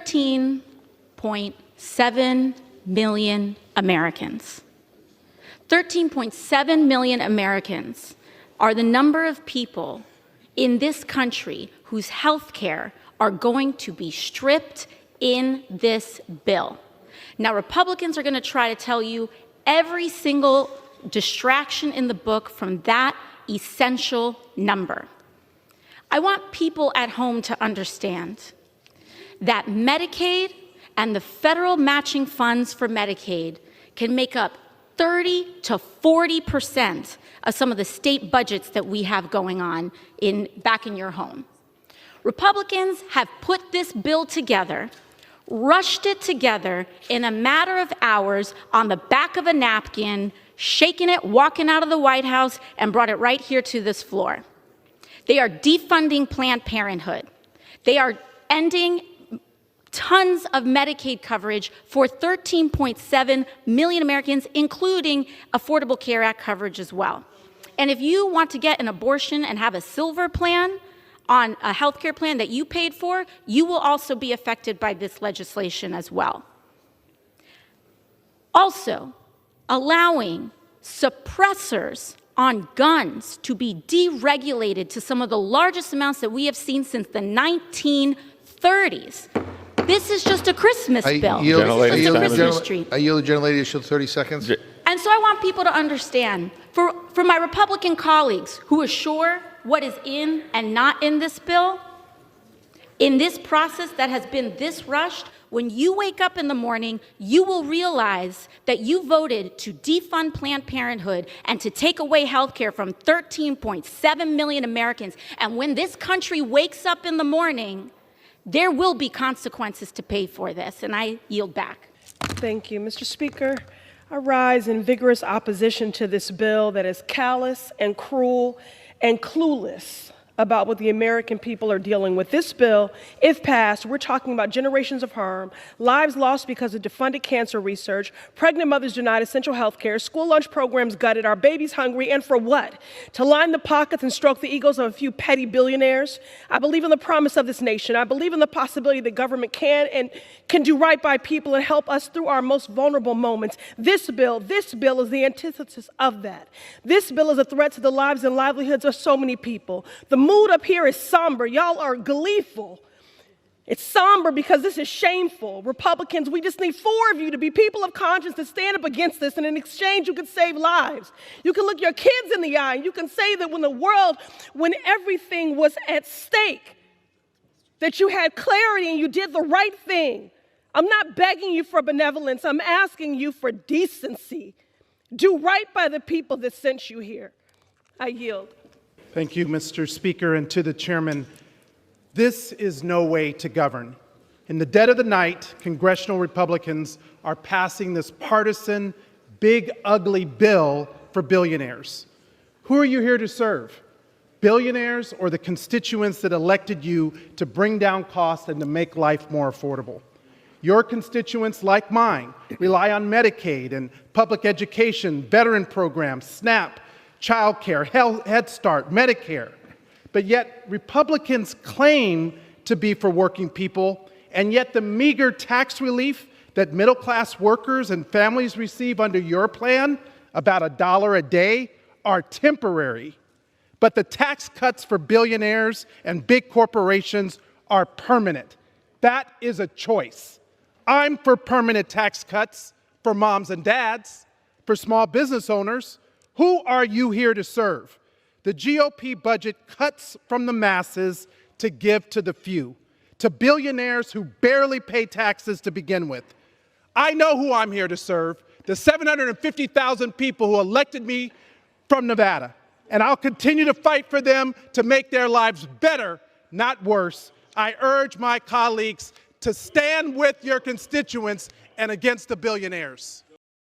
13.7 million Americans. 13.7 million Americans are the number of people in this country whose health care are going to be stripped in this bill. Now, Republicans are going to try to tell you every single distraction in the book from that essential number. I want people at home to understand that Medicaid and the federal matching funds for Medicaid can make up 30 to 40% of some of the state budgets that we have going on back in your home. Republicans have put this bill together, rushed it together in a matter of hours on the back of a napkin, shaking it, walking out of the White House, and brought it right here to this floor. They are defunding Planned Parenthood. They are ending tons of Medicaid coverage for 13.7 million Americans, including Affordable Care Act coverage as well. And if you want to get an abortion and have a silver plan on a health care plan that you paid for, you will also be affected by this legislation as well. Also, allowing suppressors on guns to be deregulated to some of the largest amounts that we have seen since the 1930s. This is just a Christmas bill. This is just a Christmas tree. I yield the gentlelady additional 30 seconds. And so I want people to understand, for my Republican colleagues who are sure what is in and not in this bill, in this process that has been this rushed, when you wake up in the morning, you will realize that you voted to defund Planned Parenthood and to take away health care from 13.7 million Americans. And when this country wakes up in the morning, there will be consequences to pay for this. And I yield back. Thank you, Mr. Speaker. I rise in vigorous opposition to this bill that is callous and cruel and clueless about what the American people are dealing with. This bill, if passed, we're talking about generations of harm, lives lost because of defunded cancer research, pregnant mothers denied essential health care, school lunch programs gutted, our babies hungry, and for what? To line the pockets and stroke the egos of a few petty billionaires? I believe in the promise of this nation. I believe in the possibility that government can do right by people and help us through our most vulnerable moments. This bill is the antithesis of that. This bill is a threat to the lives and livelihoods of so many people. The mood up here is somber. Y'all are gleeful. It's somber because this is shameful. Republicans, we just need 4 of you to be people of conscience to stand up against this, and in exchange, you can save lives. You can look your kids in the eye, and you can say that when everything was at stake, that you had clarity and you did the right thing. I'm not begging you for benevolence. I'm asking you for decency. Do right by the people that sent you here. I yield. Thank you, Mr. Speaker, and to the chairman. This is no way to govern. In the dead of the night, congressional Republicans are passing this partisan, big, ugly bill for billionaires. Who are you here to serve? Billionaires or the constituents that elected you to bring down costs and to make life more affordable? Your constituents, like mine, rely on Medicaid and public education, veteran programs, SNAP, child care, Head Start, Medicare. But yet Republicans claim to be for working people, and yet the meager tax relief that middle-class workers and families receive under your plan, about $1 a day, are temporary. But the tax cuts for billionaires and big corporations are permanent. That is a choice. I'm for permanent tax cuts for moms and dads, for small business owners. Who are you here to serve? The GOP budget cuts from the masses to give to the few, to billionaires who barely pay taxes to begin with. I know who I'm here to serve, the 750,000 people who elected me from Nevada, and I'll continue to fight for them to make their lives better, not worse. I urge my colleagues to stand with your constituents and against the billionaires.